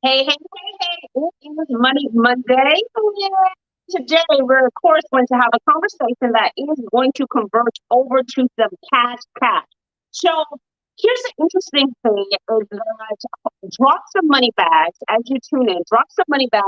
Hey. It is Money Monday. Yay. Today, we're, of course, going to have a conversation that is going to convert over to some cash. So, here's the interesting thing is that drop some money bags as you tune in. Drop some money bags.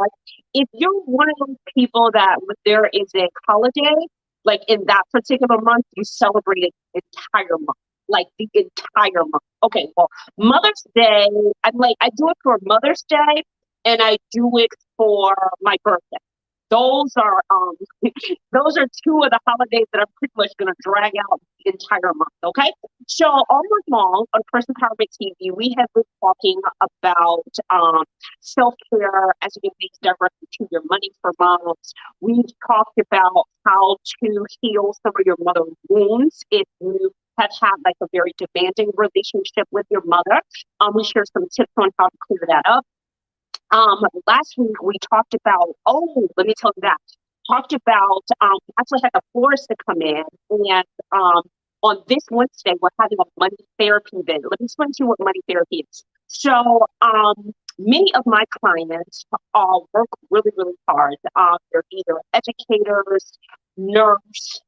If you're one of those people that when there is a holiday, like in that particular month, you celebrate it the entire month. Like the entire month. Okay, well, Mother's Day, I do it for Mother's Day and I do it for my birthday. Those are those are two of the holidays that I'm pretty much gonna drag out the entire month. Okay, so all month long on First Empowerment TV, we have been talking about self care as it relates directly to your money for moms. We've talked about how to heal some of your mother wounds if you have had like a very demanding relationship with your mother. We share some tips on how to clear that up. Last week we talked about, let me tell you that. Talked about, actually had the florist to come in and on this Wednesday we're having a money therapy event. Let me explain to you what money therapy is. So, many of my clients work really, really hard. They're either educators, nurse,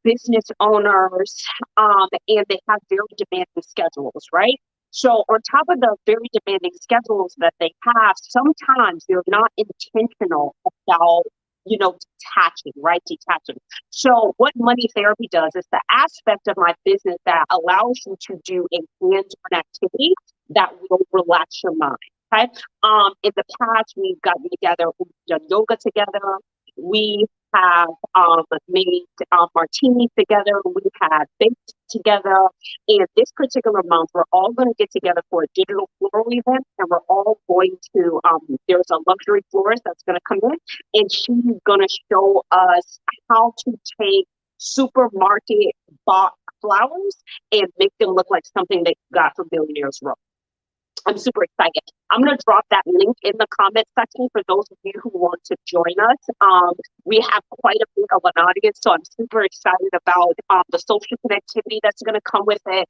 business owners, and they have very demanding schedules, right? So, on top of the very demanding schedules that they have, sometimes they're not intentional about, detaching, right? Detaching. So, what money therapy does is the aspect of my business that allows you to do a hands-on activity that will relax your mind. Okay. In the past, we've gotten together, we've done yoga together. We have made martinis together. We've had baked together. And this particular month, we're all going to get together for a digital floral event. And we're all going to, there's a luxury florist that's going to come in and she's going to show us how to take supermarket bought flowers and make them look like something that you got from Billionaires Row. I'm super excited. I'm going to drop that link in the comment section for those of you who want to join us. We have quite a bit of an audience, so I'm super excited about the social connectivity that's going to come with it.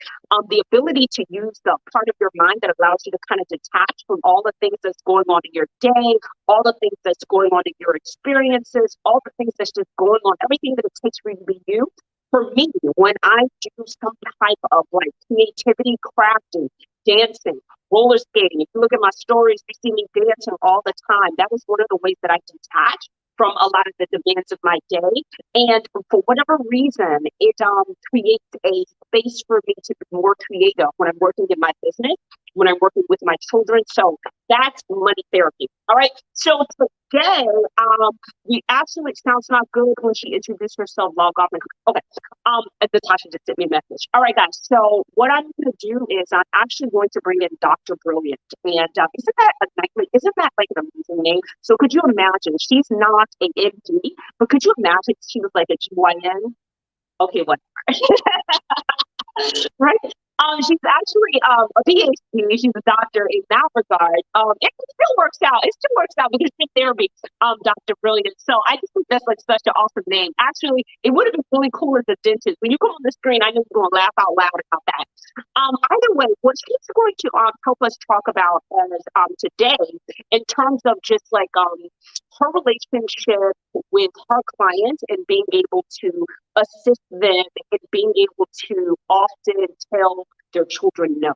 The ability to use the part of your mind that allows you to kind of detach from all the things that's going on in your day, all the things that's going on in your experiences, all the things that's just going on, everything that it takes for you to be you. For me, when I do some type of like creativity, crafting, dancing, roller skating. If you look at my stories, you see me dancing all the time. That is one of the ways that I detach from a lot of the demands of my day. And for whatever reason, it creates a space for me to be more creative when I'm working in my business, when I'm working with my children. So that's money therapy. All right. So today, we actually, it sounds not good when she introduced herself, log off. And, okay. Natasha just sent me a message. All right, guys. So what I'm going to do is I'm actually going to bring in Dr. Brilliant. And isn't that like an amazing name? So could you imagine? She's not an MD, but could you imagine she was like a GYN? Okay, whatever. Right? She's actually a PhD. She's a doctor in that regard. It still works out. It still works out because she's therapy, Dr. Brilliant. So I just think that's like such an awesome name. Actually, it would have been really cool as a dentist. When you come on the screen, I know you're going to laugh out loud about that. Either way, what she's going to help us talk about as today, in terms of just like her relationship with her clients and being able to assist them in being able to often tell their children no.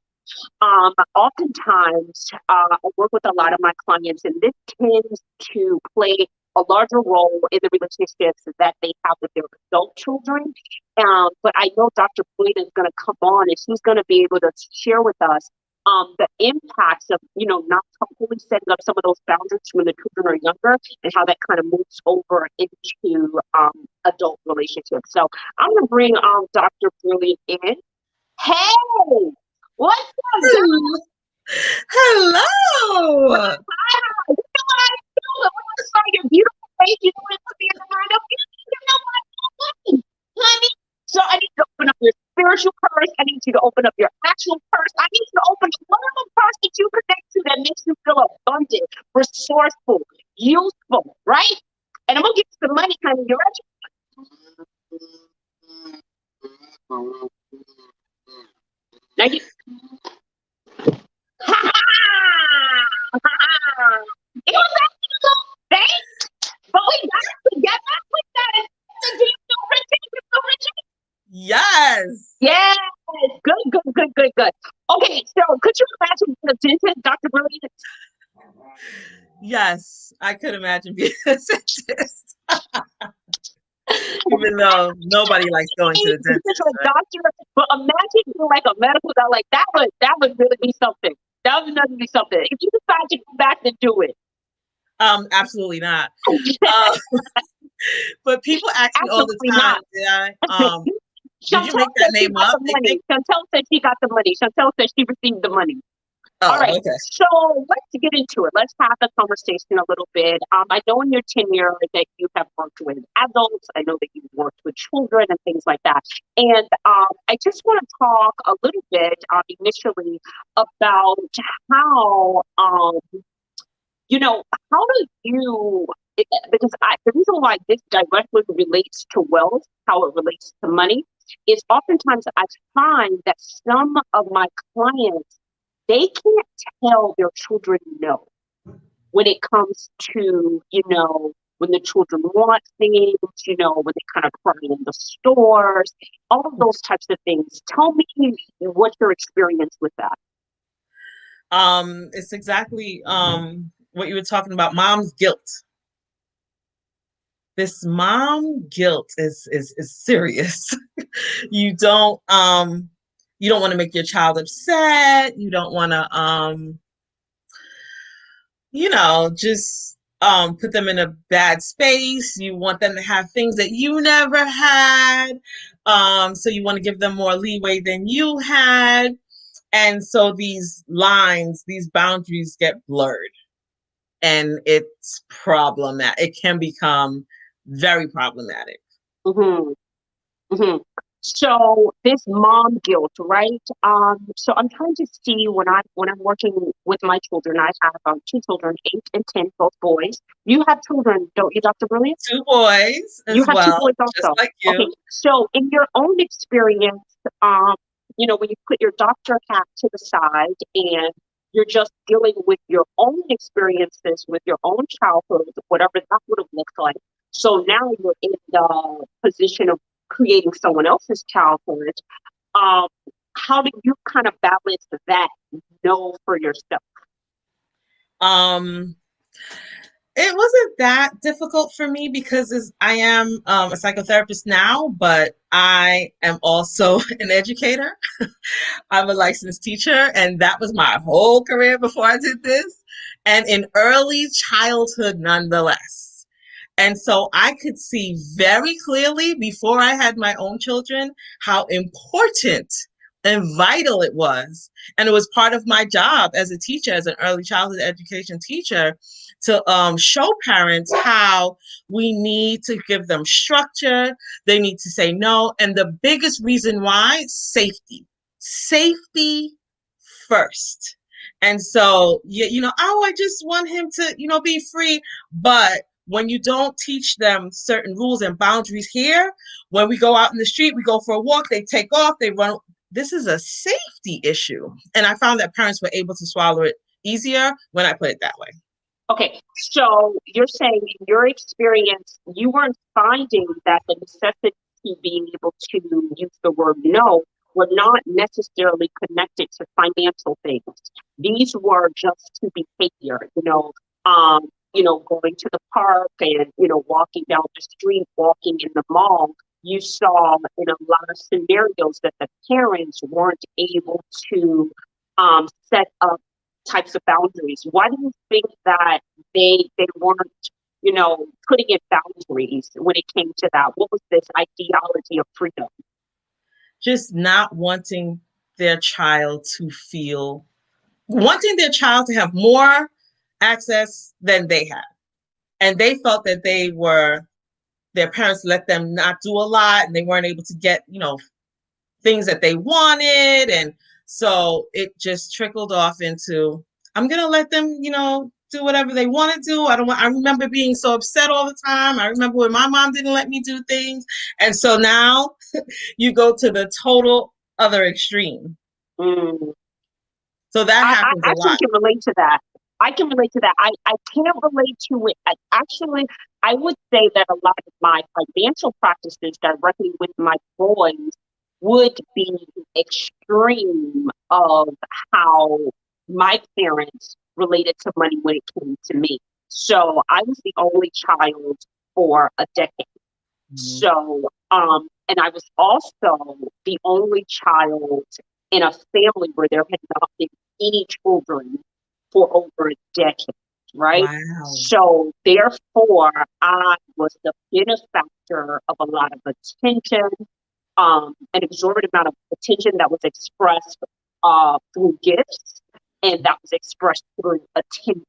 Oftentimes, I work with a lot of my clients, and this tends to play a larger role in the relationships that they have with their adult children. But I know Dr. Boyd is going to come on and she's going to be able to share with us the impacts of, not properly setting up some of those boundaries when the children are younger and how that kind of moves over into adult relationships. So I'm going to bring Dr. Brilliant in. Hey, what's up, Hello. Hello. you know what I feel? When I saw your beautiful face, you know what it put me in the mind of? You know what, honey? So I need to open up your spiritual purse. I need you to open up your actual purse. I need you to open up whatever purse that you connect to that makes you feel abundant, resourceful, useful, right? And I'm gonna give you some money, honey. You ready? Now you Yes. Yes. Good. Okay, so could you imagine being a dentist, Dr. Brilliant? Yes, I could imagine being a dentist, even though nobody likes going to the Because you're dentist, a right? doctor, but imagine being like a medical doctor. Like that would really be something. That would really be something. If you decide to go back to do it. Absolutely not. Uh, but people ask me all the Absolutely time, not. did you Chantel make that says she name got up? the They money. think, Chantel says she got the money. Chantel says she received the money. All oh, right, okay. so let's get into it. Let's have the conversation a little bit. I know in your tenure that you have worked with adults. I know that you've worked with children and things like that. And I just want to talk a little bit initially about how, how do you, because the reason why this directly relates to wealth, how it relates to money, is oftentimes I find that some of my clients, they can't tell their children no when it comes to, when the children want things, when they kind of cry in the stores, all of those types of things. Tell me what's your experience with that. It's exactly what you were talking about, mom's guilt. This mom guilt is serious. You don't want to make your child upset. You don't want to just put them in a bad space. You want them to have things that you never had. So you want to give them more leeway than you had. And so these lines, these boundaries get blurred, and it's problematic. It can become very problematic. Hmm. Hmm. So this mom guilt, right? So I'm trying to see when I'm working with my children. I have two children, 8 and 10, both boys. You have children, don't you, Dr. Brilliant? Two boys You as have two well, boys just also. like Okay. you. So in your own experience, um, when you put your doctor hat to the side and you're just dealing with your own experiences with your own childhood, whatever that would have looked like. So now you're in the position of creating someone else's childhood. Um, how do you kind of balance that no for yourself? Um, it wasn't that difficult for me because I am a psychotherapist now, but I am also an educator. I'm a licensed teacher, and that was my whole career before I did this, and in early childhood, nonetheless. And so I could see very clearly before I had my own children how important and vital it was. And it was part of my job as a teacher, as an early childhood education teacher, to show parents how we need to give them structure. They need to say no. And the biggest reason why, safety. Safety first. And so, oh, I just want him to, be free. But when you don't teach them certain rules and boundaries here, when we go out in the street, we go for a walk, they take off, they run. This is a safety issue. And I found that parents were able to swallow it easier when I put it that way. Okay, so you're saying in your experience, you weren't finding that the necessity to being able to use the word no were not necessarily connected to financial things. These were just to behavior, going to the park and, walking down the street, walking in the mall. You saw in a lot of scenarios that the parents weren't able to set up types of boundaries. Why do you think that they weren't, putting in boundaries when it came to that? What was this ideology of freedom? Just not their child to wanting their child to have more access than they had. And they felt that their parents let them not do a lot and they weren't able to get, things that they wanted. And so it just trickled off into, I'm going to let them, do whatever they want to do. I remember being so upset all the time. I remember when my mom didn't let me do things. And so now you go to the total other extreme. Mm. So that I happens a actually lot. can relate to that. I can relate to that. I can't relate to it. Actually, I would say that a lot of my financial practices directly with my boys would be extreme of how my parents related to money when it came to me. So I was the only child for a decade. Mhm. So, and I was also the only child in a family where there had not been any children for over a decade, right? Wow. So, therefore, I was the benefactor of a lot of attention, an exorbitant amount of attention that was expressed through gifts and that was expressed through attention.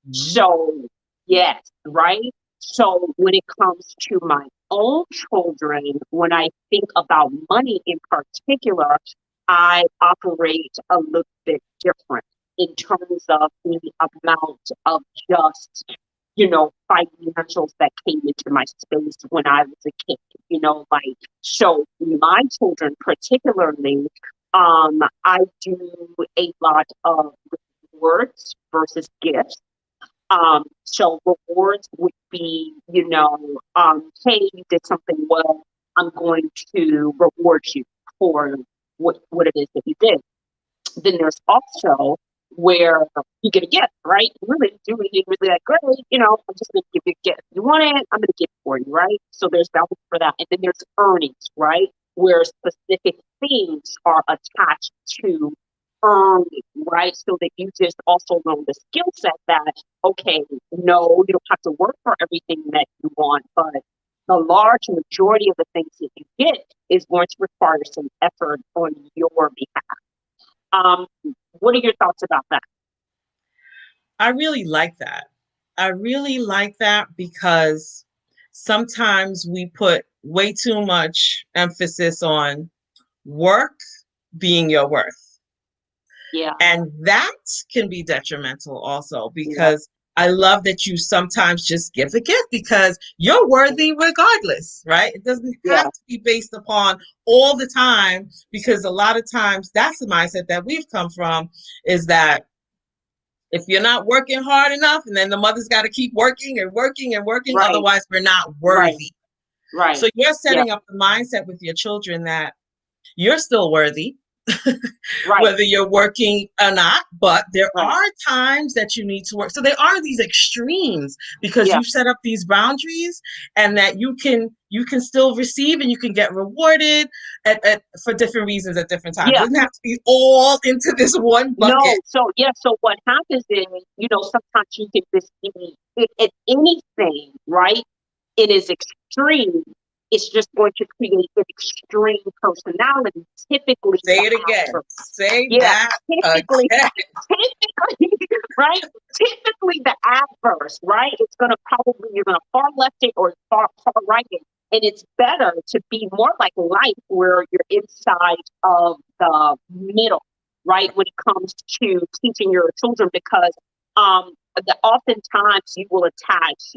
Mhm. So, yes, right? So, when it comes to my own children, when I think about money in particular, I operate a little bit different in terms of the amount of just, financials that came into my space when I was a kid, like, so my children particularly, I do a lot of rewards versus gifts. So rewards would be, hey, you did something well. I'm going to reward you for what it is that you did. Then there's also where you get a gift, right? You really do anything really like great, I'm just gonna give you a gift. You want it, I'm gonna give it for you, right? So there's value for that. And then there's earnings, right? Where specific things are attached to earning, right? So that you just also learn the skill set that, okay, no, you don't have to work for everything that you want, but the large majority of the things that you get is going to require some effort on your behalf. Um, what are your thoughts about that? I really like that. I really like that because sometimes we put way too much emphasis on work being your worth. Yeah, And that can be detrimental also yeah, because I love that you sometimes just give the gift because you're worthy regardless, right? It doesn't have yeah, to be based upon all the time because a lot of times that's the mindset that we've come from is that if you're not working hard enough and then the mother's got to keep working and working and working, right, otherwise we're not right, worthy. right. So you're Yeah, setting up the mindset with your children that you're still worthy, right, whether you're working or not, but there right. are times that you need to work. So there are these extremes because Yeah, you've set up these boundaries and that you can still receive and you can get rewarded for different reasons at different times. It yeah. doesn't have to be all into this one bucket. No, so yeah, so what happens is, sometimes you can just be at anything, right? It is extreme. It's just going to create an extreme personality, typically Say the it again. adverse. Say Yeah, that typically, again. typically, right? Typically the adverse, right? It's gonna probably you're gonna far left it or far right it. And it's better to be more like life where you're inside of the middle, right? When it comes to teaching your children because oftentimes you will attach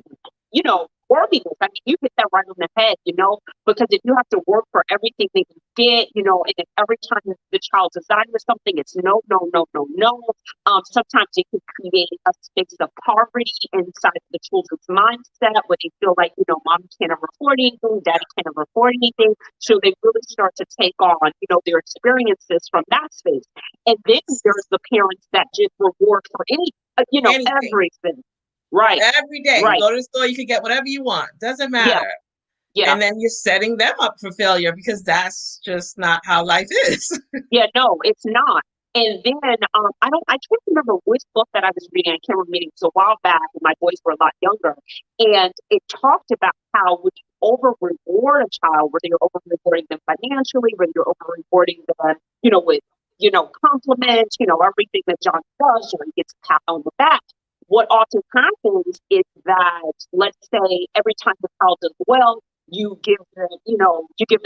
worthiness. I mean, you hit that right on the head, because if you have to work for everything that you get, and if every time the child desires something, it's no, no, no, no, no. Sometimes it can create a space of poverty inside of the children's mindset where they feel like, mom can't ever afford anything, daddy can't ever afford anything. So they really start to take on, their experiences from that space. And then there's the parents that just reward for Anything. everything. Right, Every day. You right. go to the store, you can get whatever you want. Doesn't Yeah, matter. yeah, And then you're setting them up for failure because that's just not how life is. yeah. No, it's not. And then I can't remember which book that I was reading. I can't remember it was a while back when my boys were a lot younger, and it talked about how when you over reward a child, whether you're over rewarding them financially, whether you're over rewarding them, with compliments, everything that John does, he gets a pat on the back. What often happens is that, let's say, every time the child does well, you give them $5, you give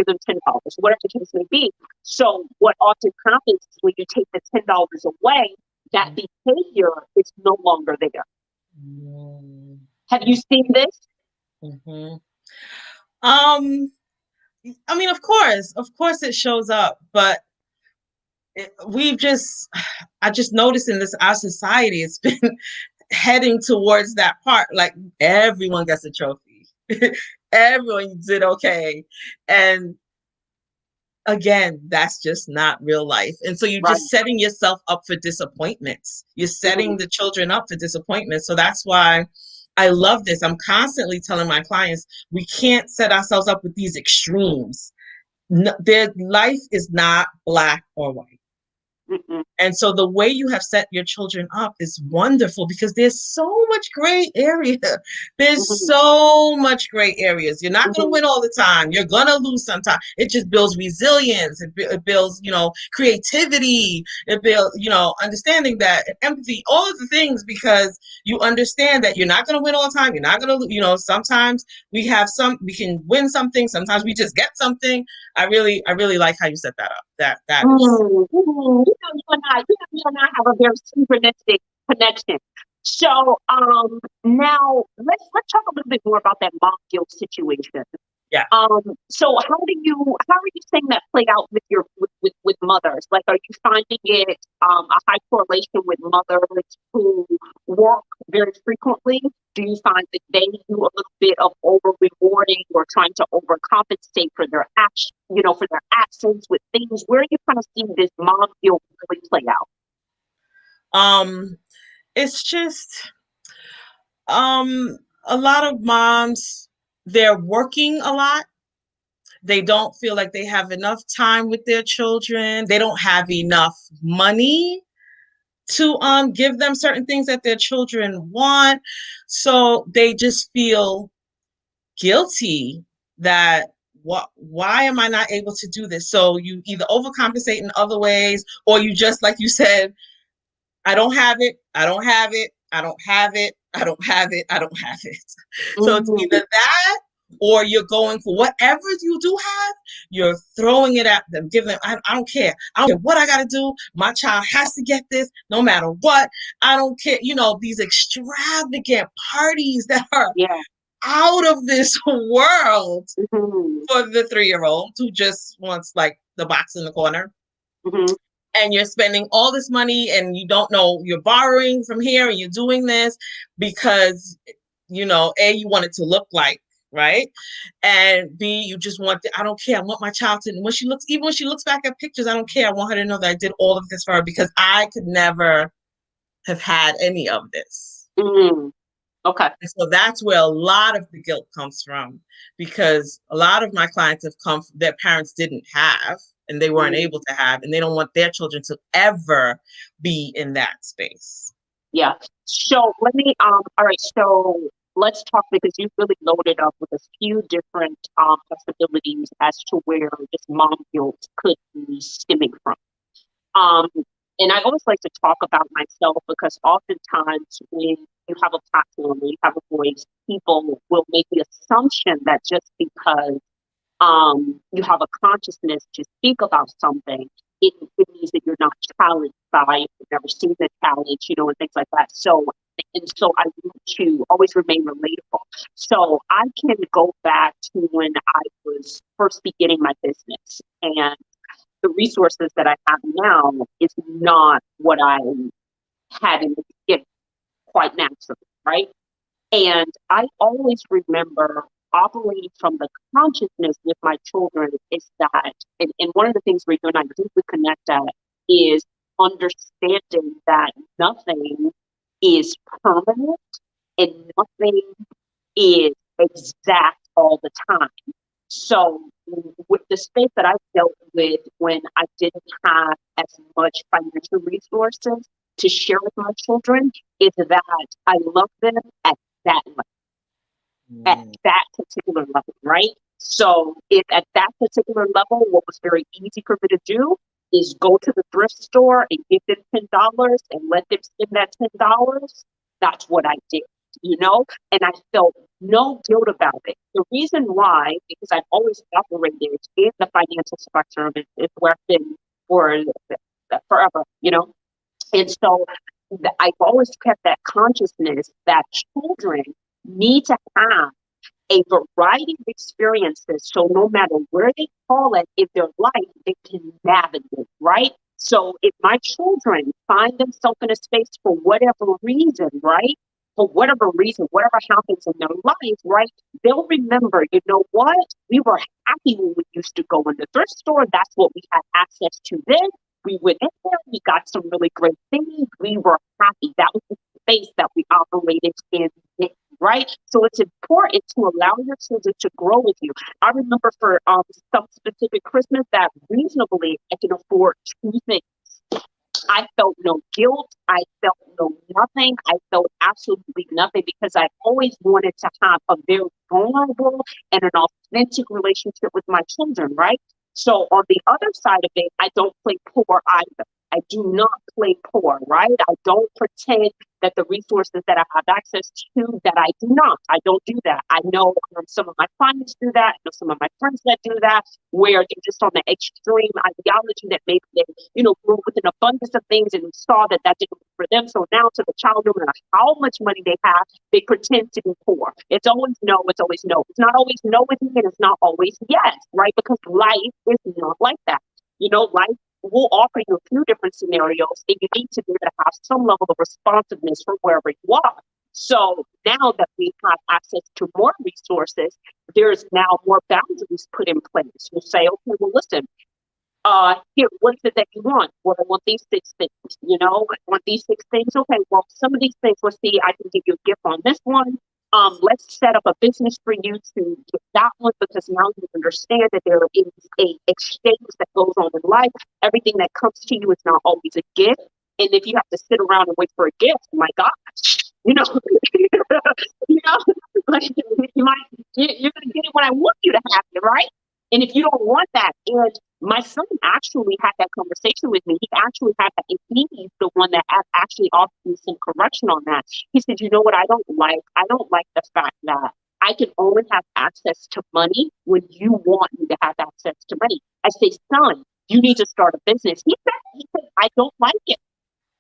them $10, whatever the case may be. So what often happens is when you take the $10 away, that behavior is no longer there. Have you seen this? Mm-hmm. I mean, of course, it shows up, but we've just, I just noticed in this our society, it's been heading towards that part. Like everyone gets a trophy, everyone did okay, and again, that's just not real life. And so you're Right. just setting yourself up for disappointments. You're Mhm. setting the children up for disappointment. So that's why I love this. I'm constantly telling my clients we can't set ourselves up with these extremes. No, their life is not black or white. Mhm. And so the way you have set your children up is wonderful because there's so much gray area. There's Mhm. so much gray areas. You're not going to Mhm. win all the time. You're going to lose sometimes. It just builds resilience. It builds, creativity. It builds, understanding that and empathy, all of the things because you understand that you're not going to win all the time. You're not going to, sometimes we can win something. Sometimes we just get something. I really like how you set that up. That is. Mm, you and I have a very synchronistic connection. So now let's talk a little bit more about that mom guilt situation. Yeah. So how are you saying that played out with your with mothers? Like, are you finding it a high correlation with mothers who work very frequently? Do you find that they do a little bit of over rewarding or trying to overcompensate for their action, for their actions with things? Where are you kind of seeing this mom guilt really play out? Um, it's just um a lot of moms, they're working a lot. They don't feel like they have enough time with their children. They don't have enough money to give them certain things that their children want. So they just feel guilty that why am I not able to do this? So you either overcompensate in other ways or you just like you said, I don't have it. I don't have it. I don't have it. I don't have it. I don't have it. So it's Mm-hmm. either that or you're going for whatever you do have, you're throwing it at them, giving them, I don't care. I don't care what I got to do. My child has to get this no matter what. I don't care. These extravagant parties that are Yeah. out of this world Mm-hmm. for the 3-year-old who just wants like the box in the corner Mm-hmm. and you're spending all this money and you don't know you're borrowing from here and you're doing this because A, you want it to look like right, and B, you just want I don't care, I want my child to even when she looks back at pictures, I don't care, I want her to know that I did all of this for her because I could never have had any of this. Mm-hmm. Okay. And so that's where a lot of the guilt comes from because a lot of my clients have come their parents didn't have and they weren't Mm-hmm. able to have and they don't want their children to ever be in that space. Yeah. So let me all right, so let's talk because you've really loaded up with a few different possibilities as to where this mom guilt could be stemming from. Um and I always like to talk about myself because oftentimes when you have a platform, when you have a voice, people will make the assumption that just because you have a consciousness to speak about something, it means that you're not challenged by it, you've never seen the challenge, and things like that. So I need to always remain relatable. So I can go back to when I was first beginning my business, and the resources that I have now is not what I had in the beginning, quite naturally, right? And I always remember operating from the consciousness with my children is that, and one of the things where you and I deeply connect at is understanding that nothing is permanent and nothing is exact all the time. So, with the space that I dealt with when I didn't have as much financial resources to share with my children, is that I love them at that at Mm. that particular level, right? So if at that particular level, what was very easy for me to do is go to the thrift store and give them $10 and let them spend that $10. That's what I did, and I felt no guilt about it. The reason why, because I've always operated in the financial spectrum, it's where I've been for forever. And so I've always kept that consciousness that children need to have a variety of experiences. So no matter where they fall at in their life, they can navigate, right? So if my children find themselves in a space for whatever reason, right? for whatever reason, whatever happens in their life, right? They'll remember, you know what? We were happy when we used to go in the thrift store. That's what we had access to then. We went in there, we got some really great things. We were happy. That was the space that we operated in then, right? So it's important to allow your children to grow with you. I remember for some specific Christmas that reasonably I can afford two things. I felt no guilt. I felt no nothing. I felt absolutely nothing because I always wanted to have a very vulnerable and an authentic relationship with my children, right? So on the other side of it, I don't play poor either. I do not play poor, right? I don't pretend that the resources that I have access to that I do not. I don't do that. I know some of my clients do that. I know some of my friends that do that, where they're just on the extreme ideology that maybe they grew up with an abundance of things and saw that that didn't work for them. So now to the child, no matter how much money they have, they pretend to be poor. It's always no, it's always no. It's not always no with me and it's not always yes, right? Because life is not like that. Life will offer you a few different scenarios and you need to be able to have some level of responsiveness for wherever you are. So now that we have access to more resources, there's now more boundaries put in place. You say, okay, well, listen, here, what is it that you want? Well, I want these six things, I want these six things. Okay, well, some of these things, let's see, I can give you a gift on this one. Let's set up a business for you to get that one because now you understand that there is a exchange that goes on in life. Everything that comes to you is not always a gift. And if you have to sit around and wait for a gift, my gosh, you know, like you're gonna get it when I want you to have it, right? And if you don't want that, and my son actually had that conversation with me. He actually had that, and he's the one that actually offered me some correction on that. He said, "You know what? I don't like. I don't like the fact that I can only have access to money when you want me to have access to money." I say, "Son, you need to start a business." He said, "I don't like it.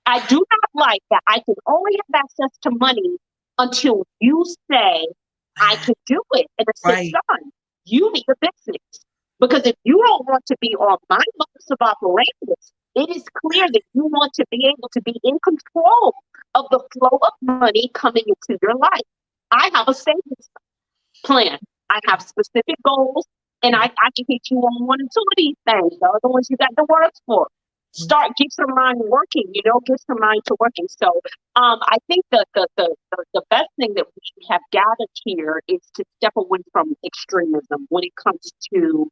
I do not like that. I can only have access to money until you say I can do it." And I said, Right. "Son, you need a business. Because if you don't want to be on my modus of operations, it is clear that you want to be able to be in control of the flow of money coming into your life. I have a savings plan. I have specific goals, and I can hit you on one and two of these things. The other ones you got to work for. Get your mind working, get your mind to working." So I think the best thing that we have gathered here is to step away from extremism when it comes to.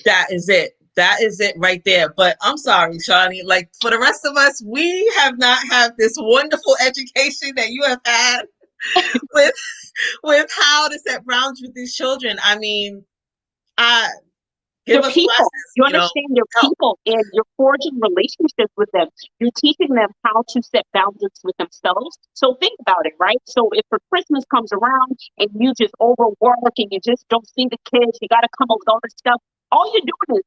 That is it. That is it right there. But I'm sorry, Shawnee. Like for the rest of us, we have not had this wonderful education that you have had with how to set boundaries with these children. I mean, I give They're us people. classes, You understand they're help. people and you're forging relationships with them. You're teaching them how to set boundaries with themselves. So think about it, right? So if for Christmas comes around and you just overwork and you just don't see the kids, you got to come up with all this stuff. All you're doing is,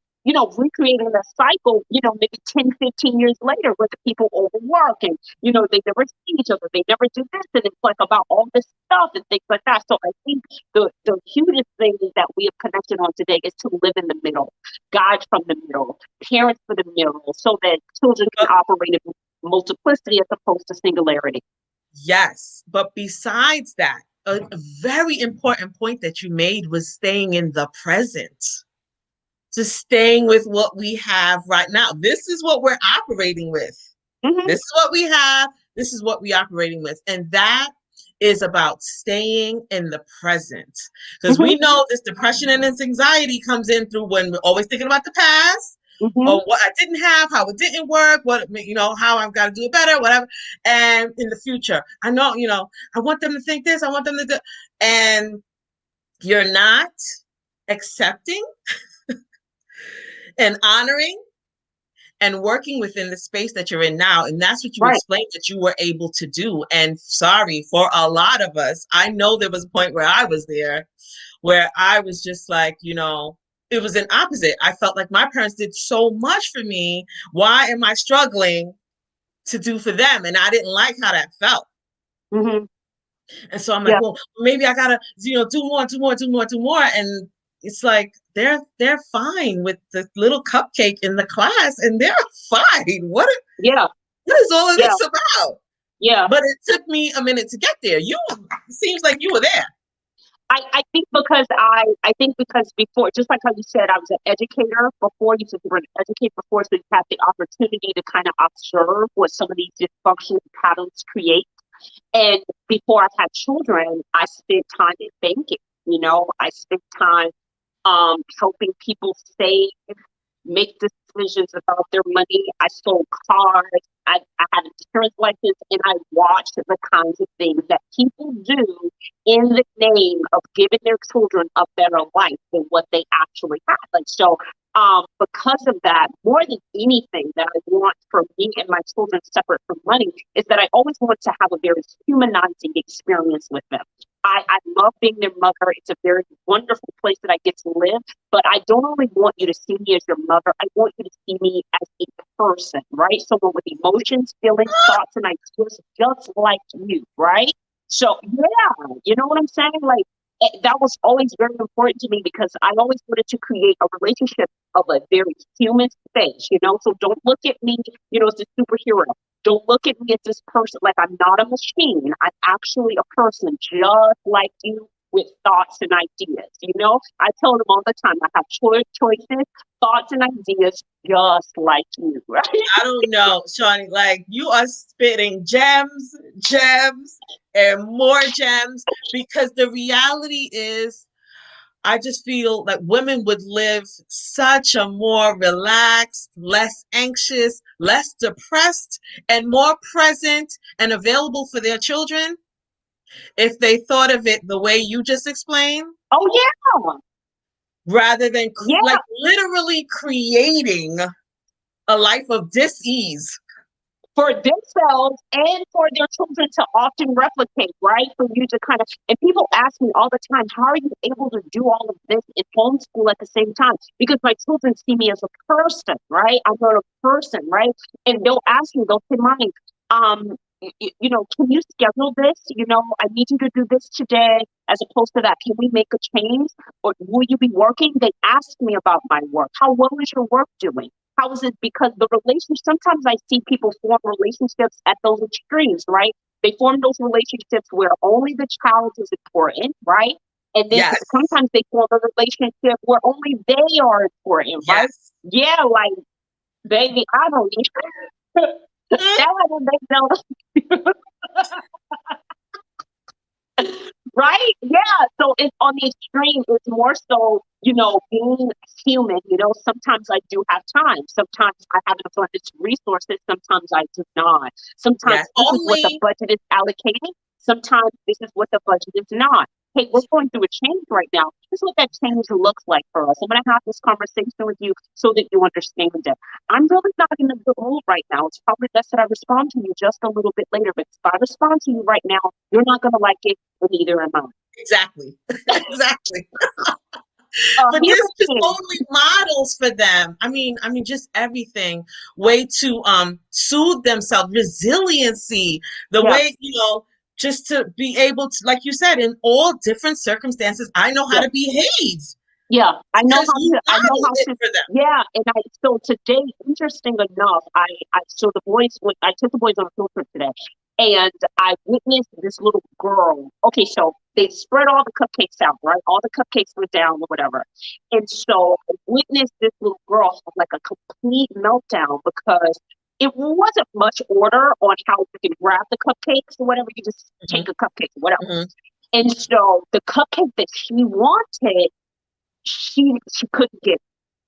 recreating a cycle, maybe 10, 15 years later where the people overwork and, they never see each other. They never do this. And it's like about all this stuff and things like that. So I think the hugest thing that we have connected on today is to live in the middle, guide from the middle, parents for the middle, so that children can operate in multiplicity as opposed to singularity. Yes. But besides that, a very important point that you made was staying in the present. Just staying with what we have right now. This is what we're operating with. Mm-hmm. This is what we have. This is what we're operating with. And that is about staying in the present. Because Mm-hmm. we know this depression and this anxiety comes in through when we're always thinking about the past Mm-hmm. or what I didn't have, how it didn't work, how I've got to do it better, whatever. And in the future, I know, I want them to think this, I want them to do, and you're not accepting and honoring and working within the space that you're in now. And that's what you Right. explained that you were able to do. And sorry, for a lot of us, I know there was a point where I was there, where I was just like, it was an opposite. I felt like my parents did so much for me. Why am I struggling to do for them? And I didn't like how that felt. Mm-hmm. And so I'm like, Yeah. well, maybe I gotta, do more, do more, do more, do more. And it's like they're fine with the little cupcake in the class, and they're fine. What Yeah. is all of Yeah. this about? Yeah. But it took me a minute to get there. You seems like you were there. I think because before, just like how you said, I was an educator before. You said you were an educator before, so you had the opportunity to kind of observe what some of these dysfunctional patterns create. And before I had children, I spent time in banking. I spent time helping people save, make decisions about their money. I sold cars. I had an insurance license, and I watched the kinds of things that people do in the name of giving their children a better life than what they actually had. Because of that, more than anything that I want for me and my children separate from money is that I always want to have a very humanizing experience with them. I love being their mother. It's a very wonderful place that I get to live. But I don't only want you to see me as your mother, I want you to see me as a person, right? Someone with emotions, feelings, thoughts, and ideas just like you, right? So, yeah, you know what I'm saying? That was always very important to me because I always wanted to create a relationship of a very human space. So don't look at me, as a superhero. Don't look at me as this person like I'm not a machine. I'm actually a person just like you with thoughts and ideas. I tell them all the time I have choices, thoughts, and ideas just like you, right? I don't know, Shawnee. Like you are spitting gems, and more gems because the reality is I just feel like women would live such a more relaxed, less anxious, less depressed, and more present and available for their children if they thought of it the way you just explained, Oh yeah, rather than yeah. like literally creating a life of dis-ease. For themselves and for their children to often replicate, right? For you to and people ask me all the time, how are you able to do all of this in homeschool at the same time? Because my children see me as a person, right? I'm not a person, right? And they'll ask me, they'll say, Mommy, can you schedule this? I need you to do this today as opposed to that. Can we make a change? Or will you be working? They ask me about my work. How well is your work doing? How is it? Because the relationship, sometimes I see people form relationships at those extremes, right? They form those relationships where only the child is important, right? And then Yes. sometimes they form a relationship where only they are important, right? Yes. Yeah, like, baby, I don't need that one, they know. Right? Yeah. So it's on the extreme. It's more so, being human. Sometimes I do have time. Sometimes I have an abundance of resources. Sometimes I do not. Sometimes Yes. this is what the Only budget is allocated. Sometimes this is what the budget is not. Hey, we're going through a change right now. This is what that change looks like for us. I'm going to have this conversation with you so that you understand it. I'm really not in a good mood right now. It's probably best that I respond to you just a little bit later. But if I respond to you right now, you're not going to like it, but neither am I. exactly. Exactly. But Here's this the just thing. only models for them. Just everything. Way to soothe themselves, resiliency, the Yeah, way, just to be able to, like you said, in all different circumstances, I know how yeah. to behave Yeah, because you I know modeled how it to, for them. yeah, so today, interesting enough, so I took the boys on a field trip today, and I witnessed this little girl. Okay, so they spread all the cupcakes out, right? All the cupcakes were down or whatever. And so I witnessed this little girl have like a complete meltdown because it wasn't much order on how you can grab the cupcakes or whatever. You just take Hmm. a cupcake or whatever. Hmm. And so the cupcake that she wanted, she couldn't get it.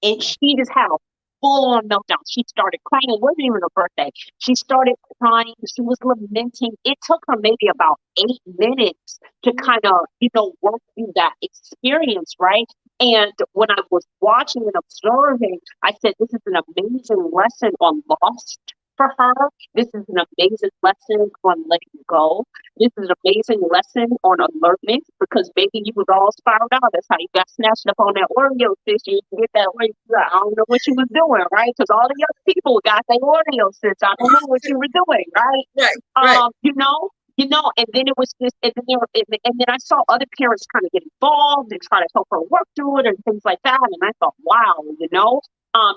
And she just had a full on meltdown. She started crying. It wasn't even her birthday. She started crying. She was lamenting. It took her maybe about 8 minutes to kind of, work through that experience, right? And when I was watching and observing, I said, this is an amazing lesson on loss for her. This is an amazing lesson on letting go. This is an amazing lesson on alertness because maybe you was all spiraled out. That's how you got snatched up on that Oreo fish. You can get that Oreo. I don't know what you was doing, right? Because all the other people got their Oreo fish. I don't know what you were doing, right? Right, right. And then it was just, and then I saw other parents kind of get involved and try to help her work through it and things like that. And I thought, wow,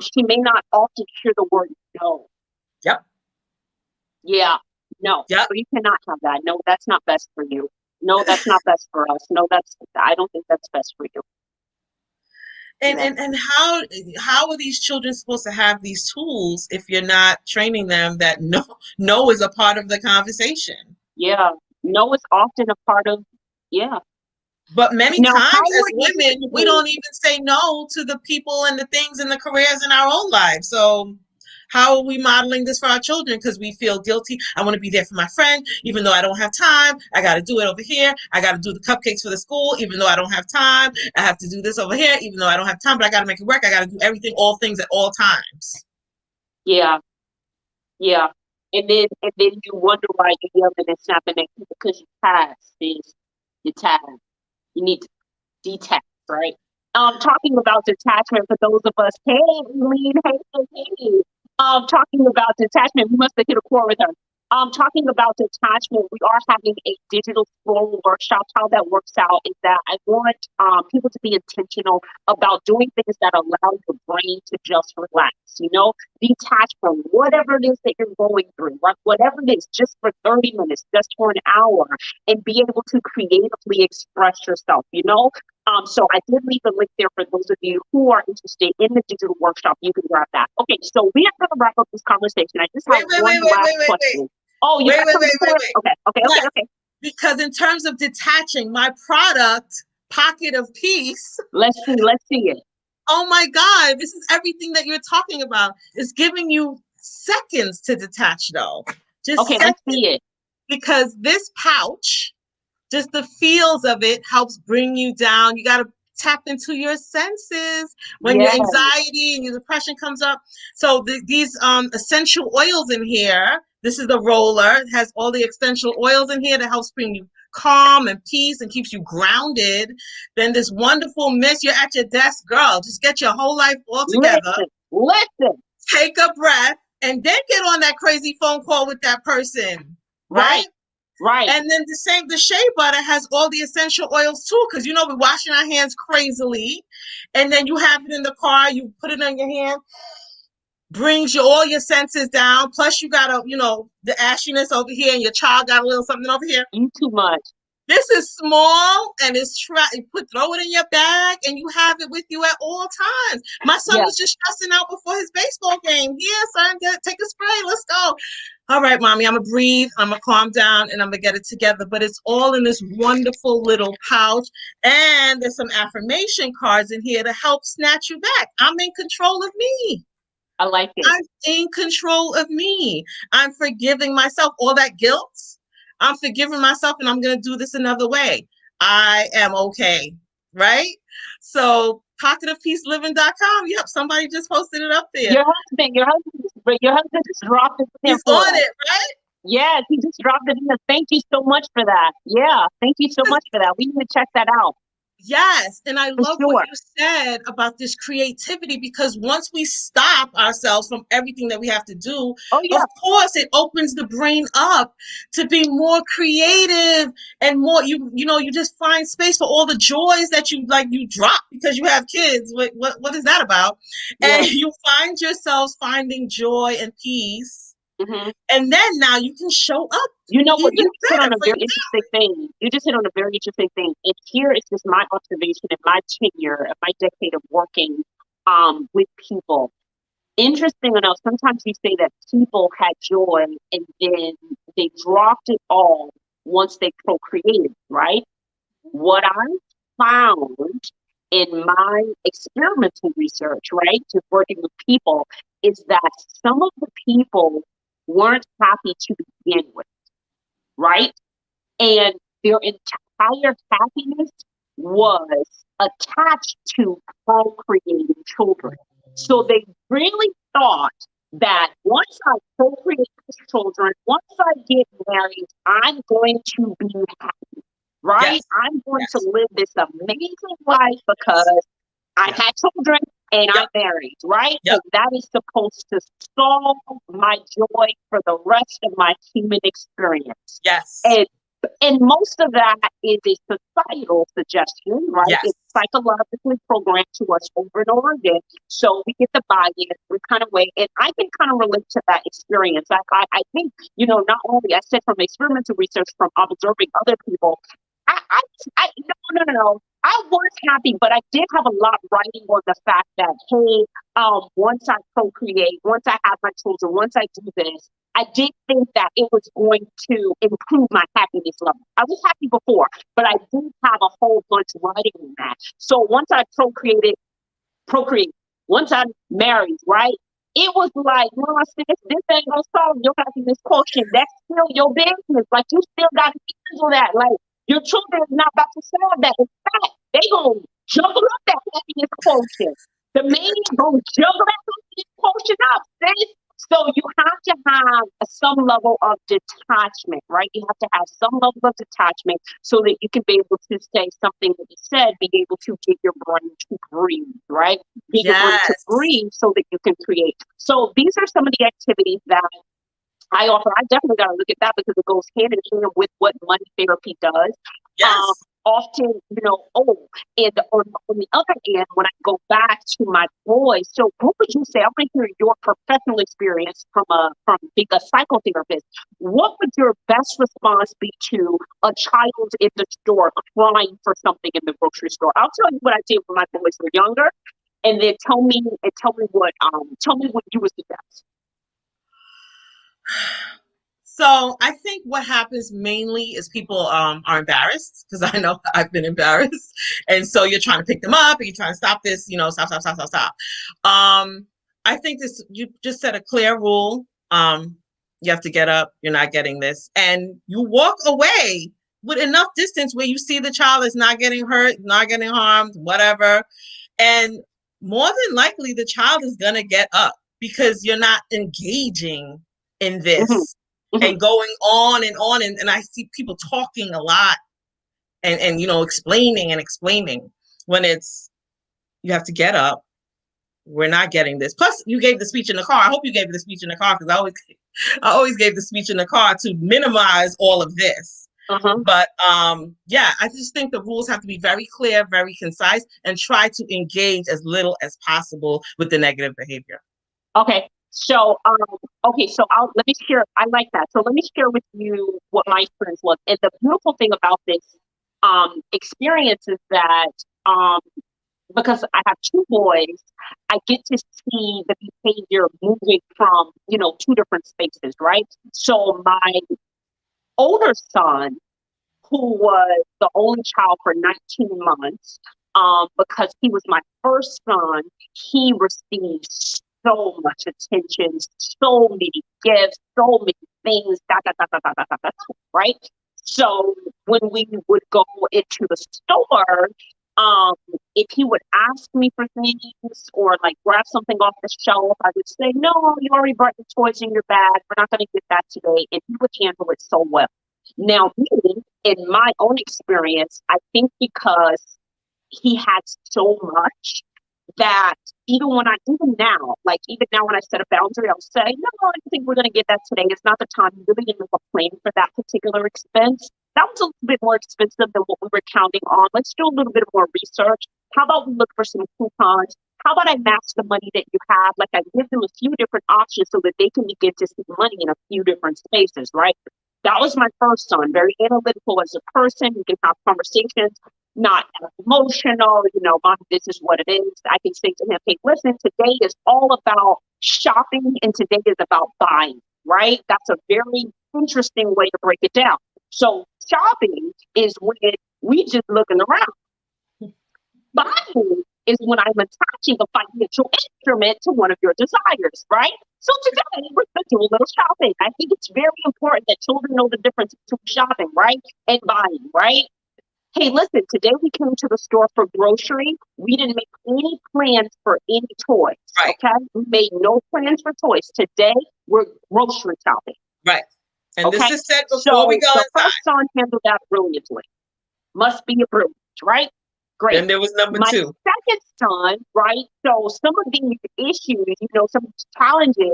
she may not often hear the word no. Yep. Yeah. No, Yep. you cannot have that. No, that's not best for you. No, that's not best for us. No, I don't think that's best for you. And Yeah. and how are these children supposed to have these tools if you're not training them that no is a part of the conversation? Yeah. No is often a part of, yeah. But many Now, how times as were you women, we able, don't even say no to the people and the things and the careers in our own lives. So how are we modeling this for our children? Because we feel guilty. I want to be there for my friend, even though I don't have time. I got to do it over here. I got to do the cupcakes for the school, even though I don't have time. I have to do this over here, even though I don't have time, but I got to make it work. I got to do everything, all things at all times. yeah, yeah. And then you wonder why you're yelling and snapping at people because you're tired. You need to detach, right? Talking about detachment for those of us, hey, Eileen, hey. Talking about detachment, we must have hit a chord with her. Talking about detachment, we are having a digital scroll workshop. How that works out is that I want people to be intentional about doing things that allow your brain to just relax, detach from whatever it is that you're going through, right? Whatever it is, just for 30 minutes, just for an hour, and be able to creatively express yourself. So I did leave a link there for those of you who are interested in the digital workshop. You can grab that. Okay, so we are going to wrap up this conversation. I just have Wait, wait, one wait, wait, last wait, wait, wait. question. Oh, you Wait, got wait, wait, something wait, for it? wait. Okay. Yes, because in terms of detaching, my product, Pocket of Peace, Let's see it. oh my God, this is everything that you're talking about. It's giving you seconds to detach, though. Just Okay, let's seconds. see it. Because this pouch, just the feels of it helps bring you down. You got to tap into your senses when your Yeah, anxiety and your depression comes up. So these essential oils in here, this is the roller. It has all the essential oils in here that helps bring you calm and peace and keeps you grounded. Then this wonderful mist. You're at your desk, girl. Just get your whole life all together. listen. Take a breath and then get on that crazy phone call with that person, right? Right. And then the shea butter has all the essential oils too, because we're washing our hands crazily. And then you have it in the car, you put it on your hand, brings all your senses down. Plus you got the ashiness over here, and your child got a little something over here. You too much. This is small and throw it in your bag and you have it with you at all times. My son Yeah. was just stressing out before his baseball game. Yeah, son, take a spray. Let's go. All right, mommy, I'm gonna breathe, I'm gonna calm down, and I'm gonna get it together. But it's all in this wonderful little pouch. And there's some affirmation cards in here to help snatch you back. I'm in control of me. I like it. I'm in control of me. I'm forgiving myself. All that guilt, I'm forgiving myself and I'm going to do this another way. I am okay. Right? So, pocketofpeaceliving.com. Yep, somebody just posted it up there. Your husband just dropped it in He's for on us. it, right? Yes, he just dropped it in. Thank you so much for that. Yeah, thank you so much for that. We need to check that out Yes, and I for love what sure. you said about this creativity because once we stop ourselves from everything that we have to do, Oh of yeah, course it opens the brain up to be more creative and more you just find space for all the joys that you drop because you have kids. What is that about? yeah. And you find yourselves finding joy and peace. hmm And then now you can show up You know what? even You just hit on better a for very your interesting thing. You just hit on a very interesting thing. And here is just my observation and my tenure of my decade of working with people. Interesting enough, sometimes you say that people had joy and then they dropped it all once they procreated, right? What I found in my experimental research, right, just working with people, is that some of the people weren't happy to begin with, right? And their entire happiness was attached to procreating children. So they really thought that once I procreate children, once I get married, I'm going to be happy, right? yes, I'm going to yes, live this amazing life because I yes, had children and yep, I'm married, right? yep, And that is supposed to solve my joy for the rest of my human experience. yes, And most of that is a societal suggestion, right? yes, It's psychologically programmed to us over and over again. So we get the buy-in, we kind of wait, and I can kind of relate to that experience. I think, not only I said from experimental research, from observing other people, I, no. I was happy, but I did have a lot writing on the fact that, hey, once I procreate, once I have my children, once I do this, I did think that it was going to improve my happiness level. I was happy before, but I did have a whole bunch writing on that. So once I procreate, once I'm married, right? It was like, no, sis, this ain't gonna solve your happiness quotient. That's still your business. Like, you still gotta handle that. Like, your children is not about to solve that. In fact, they gonna juggle up that happiness quotient. The man gonna juggle that happiness quotient up, sis. So you have to have some level of detachment, right? You have to have some level of detachment so that you can be able to say something that you said, be able to get your brain to breathe, right? Get your brain to Yes. breathe so that you can create. So these are some of the activities that I offer. I definitely got to look at that because it goes hand in hand with what money therapy does. Um, Yes. Often, and on the other end, when I go back to my boys, so what would you say? I want to hear your professional experience from being a psychotherapist. What would your best response be to a child in the store crying for something in the grocery store? I'll tell you what I did when my boys were younger, and then tell me what you would suggest. So I think what happens mainly is people are embarrassed because I know I've been embarrassed, and so you're trying to pick them up and you're trying to stop this, stop. I think this you just set a clear rule. You have to get up. You're not getting this, and you walk away with enough distance where you see the child is not getting hurt, not getting harmed, whatever, and more than likely the child is gonna get up because you're not engaging in Hmm. this Hmm. and going on and on. And I see people talking a lot and explaining and explaining when it's you have to get up. We're not getting this. Plus, you gave the speech in the car. I hope you gave the speech in the car because I always gave the speech in the car to minimize all of this. Uh-huh. But yeah, I just think the rules have to be very clear, very concise, and try to engage as little as possible with the negative behavior. Okay. So let me share. I like that. So let me share with you what my experience was. And the beautiful thing about this experience is that um, because I have two boys, I get to see the behavior moving from, two different spaces, right? So my older son, who was the only child for 19 months, because he was my first son, he received so much attention, so many gifts, so many things, right? So when we would go into the store, um, if he would ask me for things or like grab something off the shelf, I would say, no, you already brought the toys in your bag. We're not going to get that today. And he would handle it so well. Now, me, in my own experience, I think because he had so much that even now when I set a boundary, I'll say, no, I don't think we're going to get that today. It's not the time. You really didn't have a plan for that particular expense. That was a little bit more expensive than what we were counting on. Let's do a little bit more research. How about we look for some coupons? How about I match the money that you have? Like, I give them a few different options so that they can begin to see money in a few different spaces, right? That was my first son, very analytical as a person. We can have conversations, not emotional, Mom, this is what it is. I can say to him, hey, listen, today is all about shopping and today is about buying, right? That's a very interesting way to break it down. So shopping is when we just looking around. Buying is when I'm attaching a financial instrument to one of your desires, right? So today we're going to do a little shopping. I think it's very important that children know the difference between shopping, right, and buying, right? Hey, listen, today we came to the store for grocery. We didn't make any plans for any toys, Right, okay? We made no plans for toys. Today we're grocery shopping, right. And this okay? is said before we So go the inside. first son handled that brilliantly. Must be a brilliant, right? Great. Then there was number My two. second son, right? So some of these issues, some of these challenges,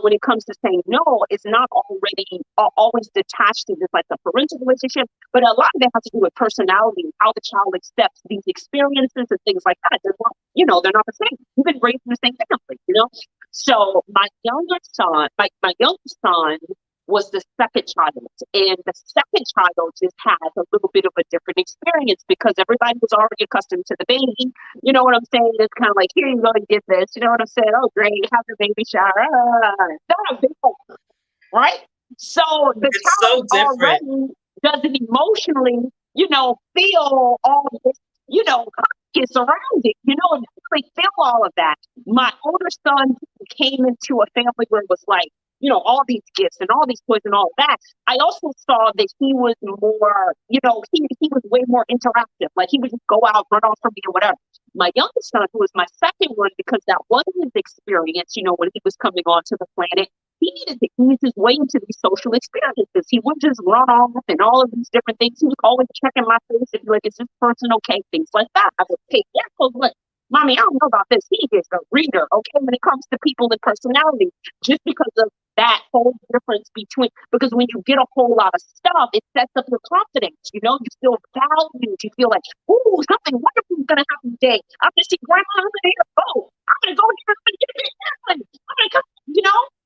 when it comes to saying no, is not already always detached to just like the parental relationship, but a lot of it has to do with personality and how the child accepts these experiences and things like that. They're not the same. You've been raised in the same family. So my youngest son was the second child. And the second child just has a little bit of a different experience because everybody was already accustomed to the baby. You know what I'm saying? It's kind of like, here you go and get this. You know what I'm saying? Oh, great, have the baby shower. Not a big deal, right? So the It's child so different. already doesn't emotionally, feel all this, is around it, and really feel all of that. My older son came into a family where it was like, all these gifts and all these toys and all of that. I also saw that he was more, he was way more interactive. Like he would just go out, run off from me or whatever. My youngest son, who was my second one, because that was his experience, when he was coming onto the planet, he needed to ease his way into these social experiences. He wouldn't just run off and all of these different things. He was always checking my face and be like, is this person okay? Things like that. I would say, yeah, close look. Mommy, I don't know about this. He is a reader, okay, when it comes to people and personality, just because of that whole difference because when you get a whole lot of stuff, it sets up your confidence, you feel valued, you feel like, ooh, something wonderful is going to happen today. I'm going to see grandma, I'm going to go. I'm going to go here, I'm going to get a big family. I'm going to come.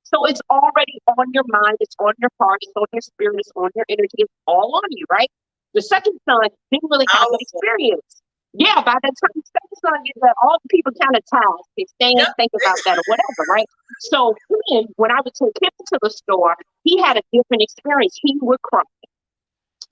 So it's already on your mind, it's on your heart, it's on your spirit, it's on your energy, it's all on you, right? The second son didn't really have that Powerful. experience. Yeah, by the time the second son gets that, all the people kind of task, they stay and Yep. think about that or whatever, right? So when I would take him to the store, he had a different experience. He would cry,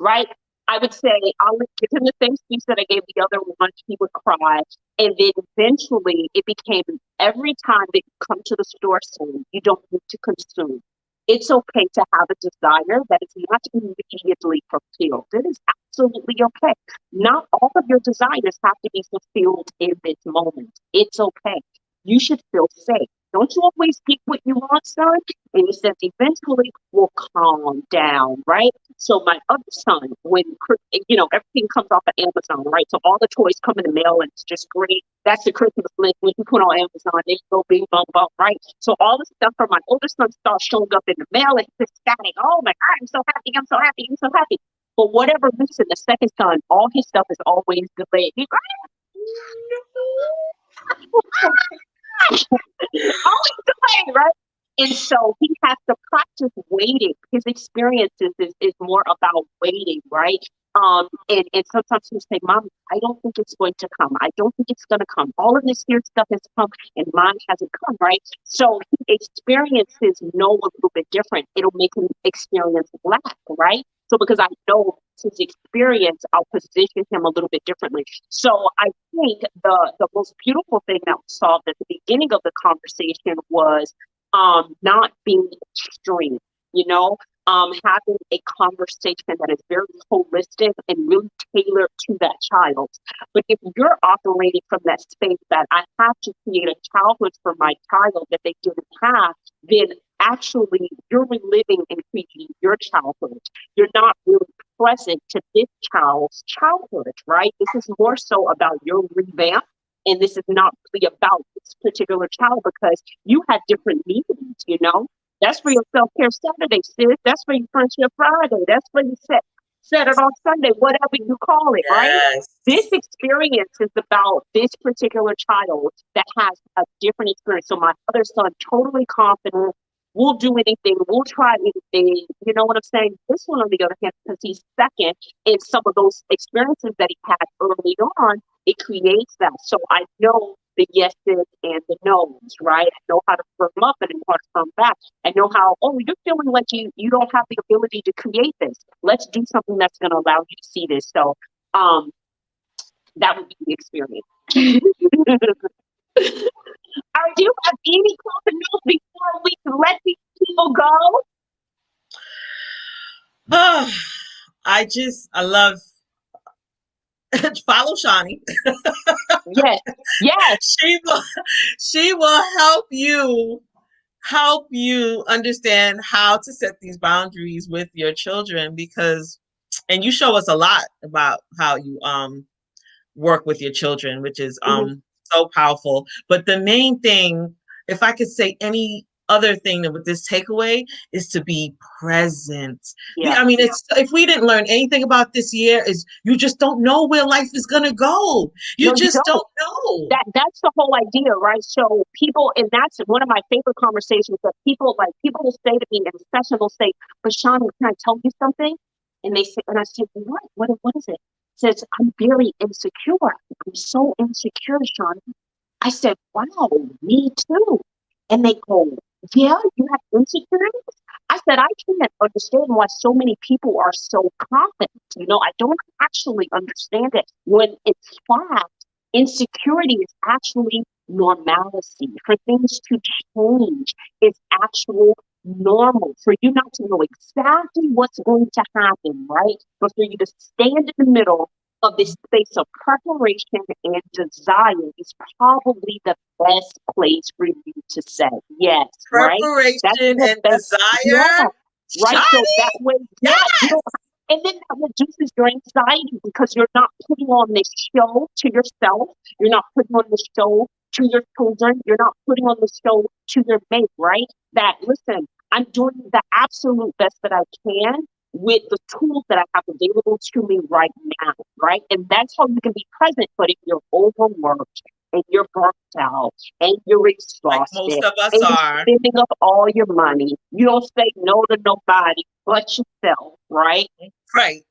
right? I would say, I'll give him the same speech that I gave the other one. He would cry. And then eventually it became every time that you come to the store soon, you don't need to consume. It's okay to have a desire that is not immediately fulfilled. It is absolutely okay. Not all of your desires have to be fulfilled in this moment. It's okay. You should feel safe. Don't you always get what you want, son? And he says, eventually we'll calm down, right? So my other son, when everything comes off of Amazon, right? So all the toys come in the mail, and it's just great. That's the Christmas list. When you put on Amazon, they go bing bum bum, right? So all the stuff from my older son starts showing up in the mail, and he's ecstatic. Oh my God, I'm so happy! I'm so happy! I'm so happy! For whatever reason, the second son, all his stuff is always delayed. He's always delayed, right? And so he has to practice waiting. His experiences is more about waiting, right? And sometimes he'll say, Mom, I don't think it's going to come. I don't think it's going to come. All of this here stuff has come and mine hasn't come, right? So he experiences know a little bit different. It'll make him experience lack, right? So because I know his experience, I'll position him a little bit differently. So I think the most beautiful thing that was solved at the beginning of the conversation was not being extreme, having a conversation that is very holistic and really tailored to that child. But if you're operating from that space that I have to create a childhood for my child that they didn't have, then actually you're reliving and creating your childhood. You're not really present to this child's childhood, right? This is more so about your revamp. And this is not really about this particular child because you had different needs. That's for your self-care Saturday, sis. That's for your friendship Friday. That's for your set it on Sunday, whatever you call it, right? Yes. This experience is about this particular child that has a different experience. So my other son, totally confident, we'll do anything, we'll try anything. You know what I'm saying? This one, on the other hand, because he's second, in some of those experiences that he had early on, it creates that. So I know the yeses and the nos, right? I know how to firm up and I know how to firm back. I know how, oh, you're feeling like you don't have the ability to create this. Let's do something that's going to allow you to see this. So that would be the experience. All right, do you have any closing notes before we let these people go? I love follow Shawnee. Yes, yes, She will she will help you understand how to set these boundaries with your children because and you show us a lot about how you work with your children, which is Mhm. so powerful. But the main thing, if I could say any other thing that with this takeaway, is to be present. Yeah. I mean, it's if we didn't learn anything about this year, is you just don't know where life is gonna go. You No, you just don't. don't know. That's the whole idea, right? So people, and that's one of my favorite conversations that people will say to me in a session, they'll say, "But Shauna, can I tell you something?" And they say, and I say, What is it?" It says, "I'm very insecure. I'm so insecure, Shauna." I said, "Wow, me too." And they go, "Yeah, you have insecurities?" I said, "I can't understand why so many people are so confident. I don't actually understand it. When it's fact, insecurity is actually normalcy. For things to change is actual normal. For you not to know exactly what's going to happen, right? But for you to stand in the middle of this space of preparation and desire is probably the best place for you to say yes, right? That's Preparation the and best, yeah, desire, right? So that Johnny. way, yeah, you don't, and then that reduces your anxiety because you're not putting on this show to yourself. You're not putting on the show to your children. You're not putting on the show to your mate, right? That, listen, I'm doing the absolute best that I can with the tools that I have available to me right now, right? And that's how you can be present. But if you're overworked and you're burnt out and you're Like most exhausted of us and you're are. spending up all your money, you don't say no to nobody but yourself, right? Right,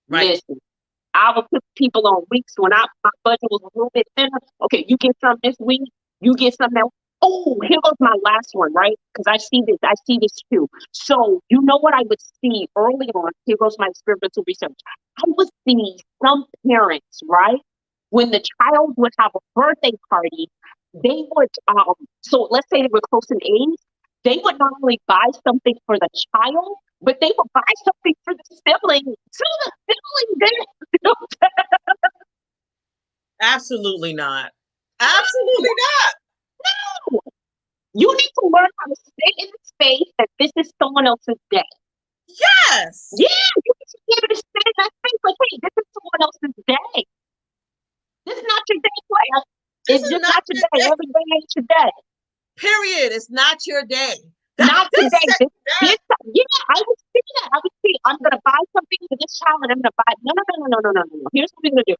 right. Listen, I would put people on weeks when my budget was a little bit thinner. Okay, you get some this week, you get some that. Oh, here goes my last one, right? Because I see this too. So you know what I would see early on? Here goes my experimental research. I would see some parents, right? When the child would have a birthday party, they would so let's say they were close in age, they would not only buy something for the child, but they would buy something for the sibling too. The sibling didn't. Absolutely not. Absolutely not. No. You need to learn how to sit in the space that this is someone else's day. Yes. Yeah, you need to be able to sit in that space like, hey, this is someone else's day. This is not your day, player. This It's is just not not your your day. day. Every day ain't your day. Period. It's not your day. Not This today. set This, yeah, I would see that. I would see, I'm going to buy something for this child and I'm going to buy. No, no, no, no, no, no, no, no. Here's what we're going to do.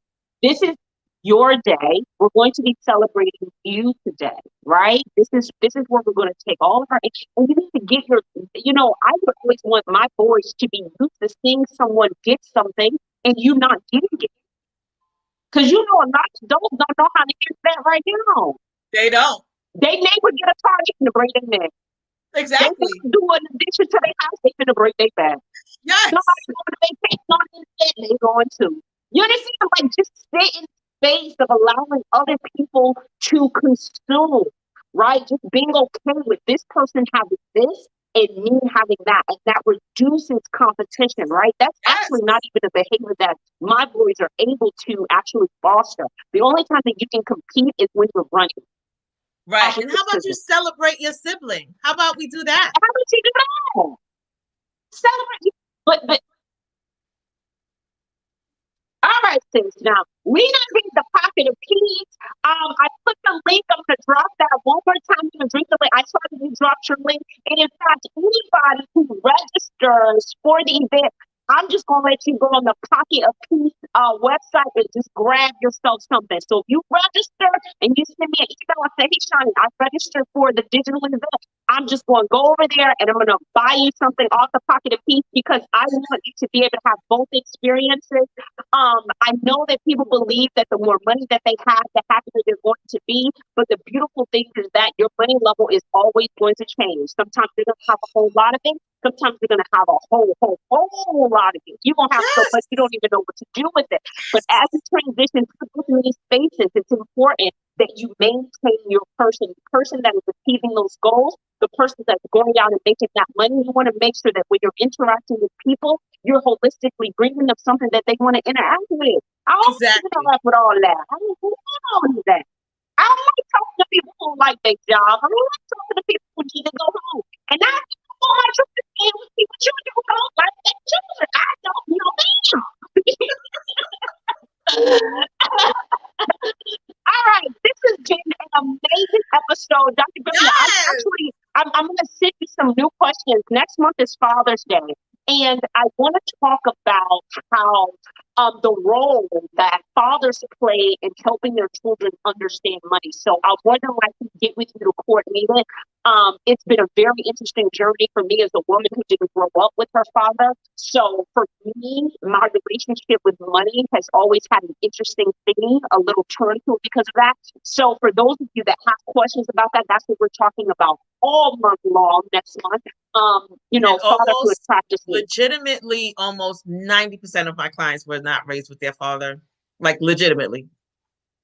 This is your day. We're going to be celebrating you today, right? This is where we're going to take all of our, and you need to get your, I would always want my boys to be used to seeing someone get something and you not getting it. Because a lot of adults don't know how to get that right now. they don't. They neighbor get a car, they can break their neck. They Exactly. finna do an addition to their house, they finna break their back. Somebody Yes. going to vacation on this bed, they going to. You understand? Like, just sit in space of allowing other people to consume, right? Just being okay with this person having this and me having that. And that reduces competition, right? That's Yes. actually not even a behavior that my boys are able to actually foster. The only time that you can compete is when you're running. Right. And how about you Athleticism. celebrate your sibling? How about we do that? How would you do that? Celebrate. But all right, sis. Now we done did the pocket of peas. I put the link. I'm gonna drop that one more time. I'm gonna drink the link. I saw that you dropped your link. And in fact, anybody who registers for the event, I'm just gonna let you go on the pocket of peace website and just grab yourself something. So if you register and you send me an email and say, "Hey, Shawnee, I registered for the digital event," I'm just going to go over there and I'm going to buy you something off the pocket of peace because I want you to be able to have both experiences. I know that people believe that the more money that they have, the happier they're going to be. But the beautiful thing is that your money level is always going to change. Sometimes you're going to have a whole lot of it. Sometimes you're going to have a whole lot of it. You're going to have so much Yes. you don't even know what to do with it. But as you transition to these spaces, it's important that you maintain your person, the person that is achieving those goals, the person that's going out and making that money. You want to make sure that when you're interacting with people, you're holistically bringing them something that they want to interact with. I don't want to Exactly. interact with all that. I don't want all of that. I don't like talking to people who don't like their job. I don't like talking to people who need to go home. And I don't want my trip to stay with people who don't like their children. I don't know them. is next month is Father's Day, and I want to talk about how the role that fathers play in helping their children understand money. So I wonder if I can get with you to coordinate it. It's been a very interesting journey for me as a woman who didn't grow up with her father. So for me, my relationship with money has always had an interesting thing, a little turn to it because of that. So for those of you that have questions about that, that's what we're talking about all month long next month. And Fatherhood almost practices. legitimately, almost 90% of my clients were not raised with their father. Like legitimately.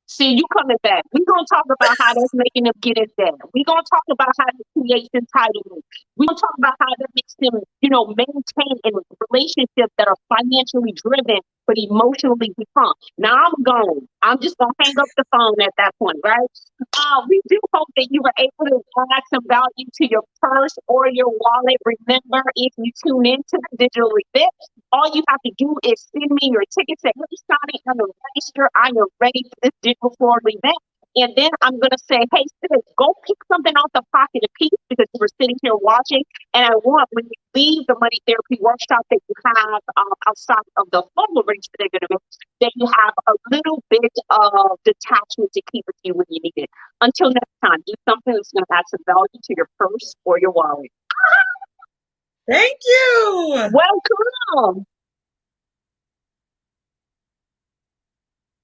See, you coming back. We're going to talk about how that's making them get in debt. We're going to talk about how that creates entitlement. We're going to talk about how that makes them, maintain in relationships that are financially driven, but emotionally become. Now I'm gone. I'm just going to hang up the phone at that point, right? We do hope that you were able to add some value to your purse or your wallet. Remember, if you tune into the digital event, all you have to do is send me your ticket. Say, hey, Sonny, I'm a register. I am ready for this digital floor event. And then I'm going to say, hey, sis, go pick something off the pocket of peace because you were sitting here watching. And I want, when you leave the money therapy workshop that you have outside of the formal register, that you have a little bit of detachment to keep with you when you need it. Until next time, do something that's going to add some value to your purse or your wallet. Thank you. Welcome.